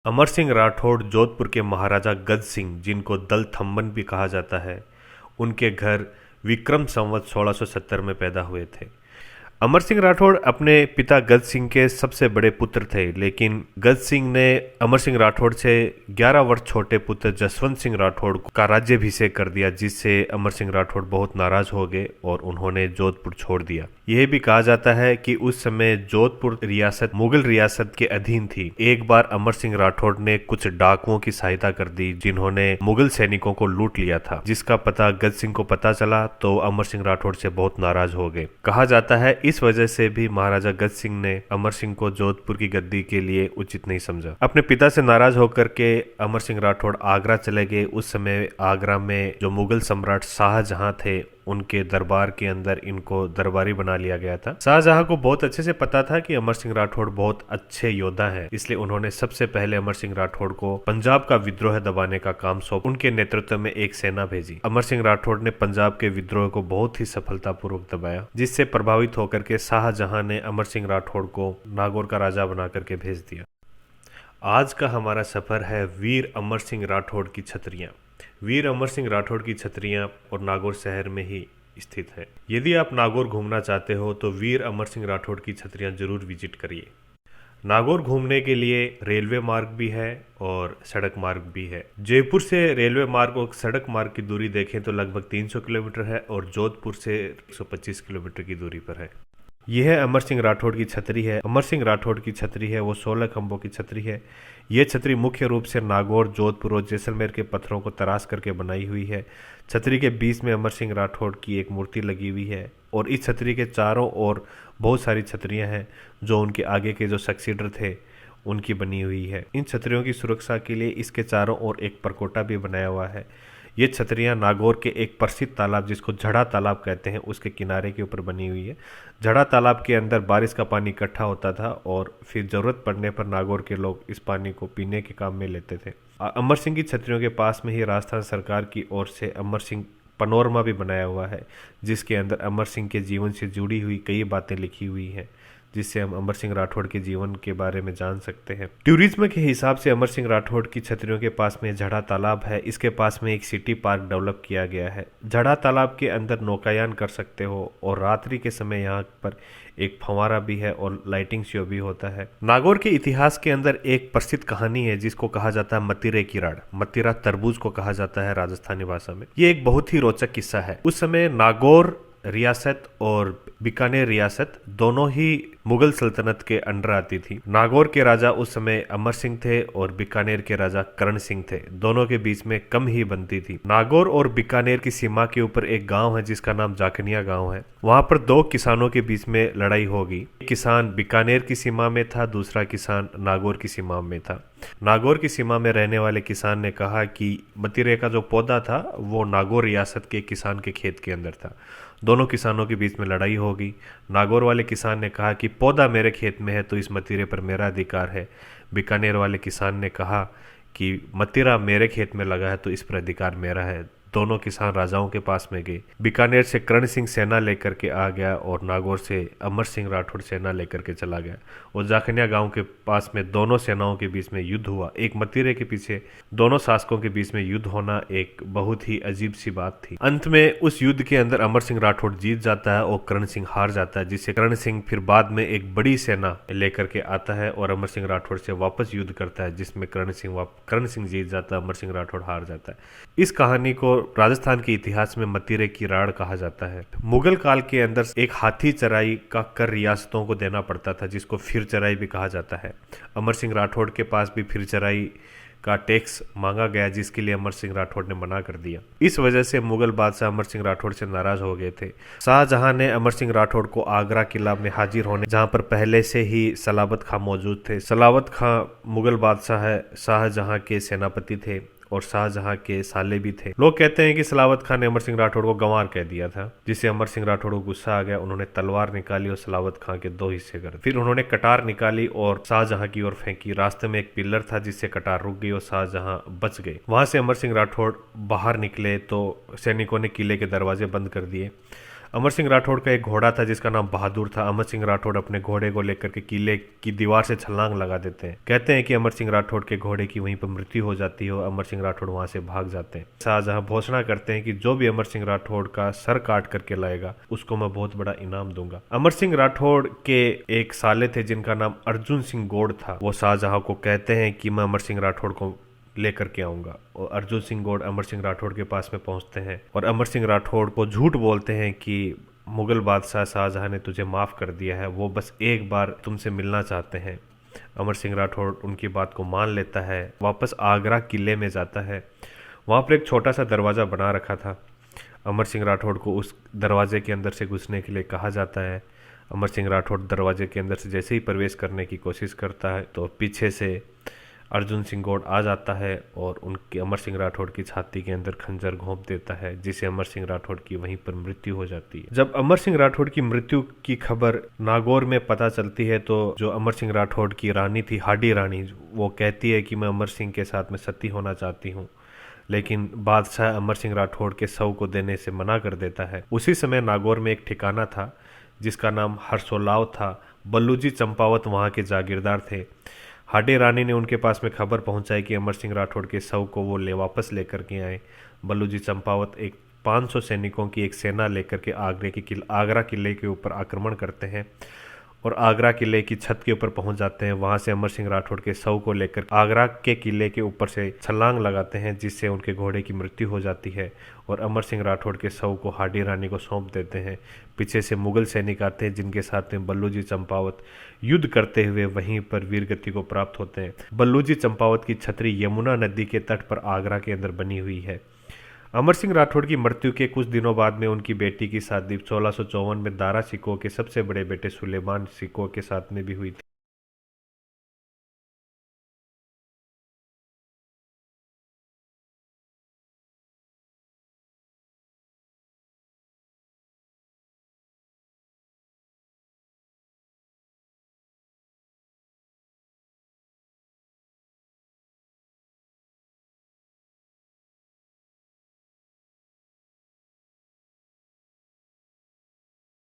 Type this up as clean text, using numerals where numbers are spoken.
अमर सिंह राठौड़ जोधपुर के महाराजा गज सिंह, जिनको दल थम्बन भी कहा जाता है, उनके घर विक्रम संवत 1670 में पैदा हुए थे। अमर सिंह राठौड़ अपने पिता गज सिंह के सबसे बड़े पुत्र थे, लेकिन गज सिंह ने अमर सिंह राठौड़ से 11 वर्ष छोटे पुत्र जसवंत सिंह राठौड़ का राज्याभिषेक कर दिया, जिससे अमर सिंह राठौड़ बहुत नाराज हो गए और उन्होंने जोधपुर छोड़ दिया। यह भी कहा जाता है कि उस समय जोधपुर रियासत मुगल रियासत के अधीन थी। एक बार अमर सिंह राठौड़ ने कुछ डाकुओं की सहायता कर दी, जिन्होंने मुगल सैनिकों को लूट लिया था। जिसका पता गज सिंह को पता चला तो अमर सिंह राठौड़ से बहुत नाराज हो गए। कहा जाता है इस वजह से भी महाराजा गज सिंह ने अमर सिंह को जोधपुर की गद्दी के लिए उचित नहीं समझा। अपने पिता से नाराज होकर के अमर सिंह राठौड़ आगरा चले गए। उस समय आगरा में जो मुगल सम्राट शाहजहां थे, उनके दरबार के अंदर इनको दरबारी बना लिया गया था। शाहजहां को बहुत अच्छे से पता था कि अमर सिंह राठौड़ बहुत अच्छे योद्धा हैं, इसलिए उन्होंने सबसे पहले अमर सिंह राठौड़ को पंजाब का विद्रोह दबाने का काम सौंप उनके नेतृत्व में एक सेना भेजी। अमर सिंह राठौड़ ने पंजाब के विद्रोह को बहुत ही सफलतापूर्वक दबाया, जिससे प्रभावित होकर के शाहजहां ने अमर सिंह राठौड़ को नागौर का राजा बना करके भेज दिया। आज का हमारा सफर है वीर अमर सिंह राठौड़ की छतरियां। वीर अमर सिंह राठौड़ की छतरियां और नागौर शहर में ही स्थित है। यदि आप नागौर घूमना चाहते हो तो वीर अमर सिंह राठौड़ की छतरियां जरूर विजिट करिए। नागौर घूमने के लिए रेलवे मार्ग भी है और सड़क मार्ग भी है। जयपुर से रेलवे मार्ग और सड़क मार्ग की दूरी देखें तो लगभग 300 किलोमीटर है और जोधपुर से 125 किलोमीटर की दूरी पर है। यह अमर सिंह राठौड़ की छतरी है। अमर सिंह राठौड़ की छतरी है वो 16 खंभों की छतरी है। यह छतरी मुख्य रूप से नागौर, जोधपुर और जैसलमेर के पत्थरों को तराश करके बनाई हुई है। छतरी के बीच में अमर सिंह राठौड़ की एक मूर्ति लगी हुई है और इस छतरी के चारों ओर बहुत सारी छतरियां हैं जो उनके आगे के जो सक्सीडर थे उनकी बनी हुई है। इन छतरियों की सुरक्षा के लिए इसके चारों ओर एक परकोटा भी बनाया हुआ है। ये छतरियां नागौर के एक प्रसिद्ध तालाब, जिसको झड़ा तालाब कहते हैं, उसके किनारे के ऊपर बनी हुई है। झड़ा तालाब के अंदर बारिश का पानी इकट्ठा होता था और फिर जरूरत पड़ने पर नागौर के लोग इस पानी को पीने के काम में लेते थे। अमर सिंह की छतरियों के पास में ही राजस्थान सरकार की ओर से अमर सिंह पनोरमा भी बनाया हुआ है, जिसके अंदर अमर सिंह के जीवन से जुड़ी हुई कई बातें लिखी हुई हैं, जिससे हम अमर सिंह राठौड़ के जीवन के बारे में जान सकते हैं। टूरिज्म के हिसाब से अमर सिंह राठौड़ की छतरियों के पास में झड़ा तालाब है। इसके पास में एक सिटी पार्क डेवलप किया गया है। झड़ा तालाब के अंदर नौकायान कर सकते हो और रात्रि के समय यहाँ पर एक फंवारा भी है और लाइटिंग शो भी होता है। नागौर के इतिहास के अंदर एक प्रसिद्ध कहानी है जिसको कहा जाता है मतीरे की राड़। मतीरा तरबूज को कहा जाता है राजस्थानी भाषा में। ये एक बहुत ही रोचक किस्सा है। उस समय नागौर रियासत और बीकानेर रियासत दोनों ही मुगल सल्तनत के अंडर आती थी। नागौर के राजा उस समय अमर सिंह थे और बीकानेर के राजा करण सिंह थे। दोनों के बीच में कम ही बनती थी। नागौर और बीकानेर की सीमा के ऊपर एक गांव है जिसका नाम जाखनिया गांव है। वहां पर दो किसानों के बीच में लड़ाई होगी। एक किसान बीकानेर की सीमा में था, दूसरा किसान नागौर की सीमा में था। नागौर की सीमा में रहने वाले किसान ने कहा कि मतीरे का जो पौधा था वो नागौर रियासत के किसान के खेत के अंदर था। दोनों किसानों के बीच में लड़ाई होगी। नागौर वाले किसान ने कहा कि पौधा मेरे खेत में है तो इस मतीरे पर मेरा अधिकार है। बीकानेर वाले किसान ने कहा कि मतीरा मेरे खेत में लगा है तो इस पर अधिकार मेरा है। दोनों किसान राजाओं के पास में गए। बीकानेर से करण सिंह सेना लेकर के आ गया और नागौर से अमर सिंह राठौड़ सेना लेकर के चला गया और जाखनिया गांव के पास में दोनों सेनाओं के बीच में युद्ध हुआ। एक मतीरे के पीछे दोनों शासकों के बीच में युद्ध होना एक बहुत ही अजीब सी बात थी। अंत में उस युद्ध के अंदर अमर सिंह राठौड़ जीत जाता है और करण सिंह हार जाता है, जिससे करण सिंह फिर बाद में एक बड़ी सेना लेकर के आता है और अमर सिंह राठौड़ से वापस युद्ध करता है, जिसमें करण सिंह जीत जाता है, अमर सिंह राठौड़ हार जाता है। इस कहानी को राजस्थान के इतिहास में मतीरे की राड़ कहा जाता है। मुगल काल के अंदर एक हाथी चराई का कर रियासतों को देना पड़ता था, जिसको फिर चराई भी कहा जाता है। अमर सिंह राठौड़ के पास भी फिर चराई का टैक्स मांगा गया, जिसके लिए अमर सिंह राठौड़ ने मना कर दिया। इस वजह से मुगल बादशाह अमर सिंह राठौड़ से नाराज हो गए थे। शाहजहां ने अमर सिंह राठौड़ को आगरा किला में हाजिर होने, जहां पर पहले से ही सलावत खां मौजूद थे। सलावत खां मुगल बादशाह शाहजहां के सेनापति थे और शाहजहां के साले भी थे। लोग कहते हैं कि सलावत खान ने अमर सिंह राठौड़ को गंवार कह दिया था, जिससे अमर सिंह राठौड़ को गुस्सा आ गया। उन्होंने तलवार निकाली और सलावत खान के 2 हिस्से कर दिए। फिर उन्होंने कटार निकाली और शाहजहां की ओर फेंकी। रास्ते में एक पिलर था जिससे कटार रुक गई और शाहजहां बच गए। वहां से अमर सिंह राठौड़ बाहर निकले तो सैनिकों ने किले के दरवाजे बंद कर दिए। अमर सिंह राठौड़ का एक घोड़ा था जिसका नाम बहादुर था। अमर सिंह राठौड़ अपने घोड़े को लेकर के किले की दीवार से छलांग लगा देते हैं। कहते हैं कि अमर सिंह राठौड़ के घोड़े की वहीं पर मृत्यु हो जाती है और अमर सिंह राठौड़ वहां से भाग जाते हैं। शाहजहां घोषणा करते हैं कि जो भी अमर सिंह राठौड़ का सर काट करके लाएगा उसको मैं बहुत बड़ा इनाम दूंगा। अमर सिंह राठौड़ के एक साले थे जिनका नाम अर्जुन सिंह गौड़ था। वो शाहजहां को कहते हैं कि मैं अमर सिंह राठौड़ को लेकर के आऊंगा, और अर्जुन सिंह गौड़ अमर सिंह राठौड़ के पास में पहुंचते हैं और अमर सिंह राठौड़ को झूठ बोलते हैं कि मुगल बादशाह शाहजहां ने तुझे माफ कर दिया है, वो बस एक बार तुमसे मिलना चाहते हैं। अमर सिंह राठौड़ उनकी बात को मान लेता है, वापस आगरा किले में जाता है। वहाँ पर एक छोटा सा दरवाज़ा बना रखा था। अमर सिंह राठौड़ को उस दरवाजे के अंदर से घुसने के लिए कहा जाता है। अमर सिंह राठौड़ दरवाजे के अंदर से जैसे ही प्रवेश करने की कोशिश करता है तो पीछे से अर्जुन सिंह गौड़ आ जाता है और उनके अमर सिंह राठौड़ की छाती के अंदर खंजर घोंप देता है, जिसे अमर सिंह राठौड़ की वहीं पर मृत्यु हो जाती है। जब अमर सिंह राठौड़ की मृत्यु की खबर नागौर में पता चलती है तो जो अमर सिंह राठौड़ की रानी थी, हाडी रानी, वो कहती है कि मैं अमर सिंह के साथ में सती होना चाहती हूँ, लेकिन बादशाह अमर सिंह राठौड़ के शव को देने से मना कर देता है। उसी समय नागौर में एक ठिकाना था जिसका नाम हरसोलाव था। बल्लूजी चंपावत वहाँ के जागीरदार थे। हाडी रानी ने उनके पास में खबर पहुंचाई कि अमर सिंह राठौड़ के शव को वो वापस लेकर के आए। बल्लूजी चंपावत एक 500 सैनिकों की एक सेना लेकर के आगरा किले के ऊपर आक्रमण करते हैं और आगरा किले की छत के ऊपर पहुंच जाते हैं। वहां से अमर सिंह राठौड़ के शव को लेकर आगरा के किले के ऊपर से छलांग लगाते हैं, जिससे उनके घोड़े की मृत्यु हो जाती है और अमर सिंह राठौड़ के शव को हाडी रानी को सौंप देते हैं। पीछे से मुगल सैनिक आते हैं जिनके साथ में बल्लूजी चंपावत युद्ध करते हुए वहीं पर वीरगति को प्राप्त होते हैं। बल्लूजी चंपावत की छतरी यमुना नदी के तट पर आगरा के अंदर बनी हुई है। अमर सिंह राठौड़ की मृत्यु के कुछ दिनों बाद में उनकी बेटी की शादी 1654 में दारा शिकोह के सबसे बड़े बेटे सुलेमान शिकोह के साथ में भी हुई थी।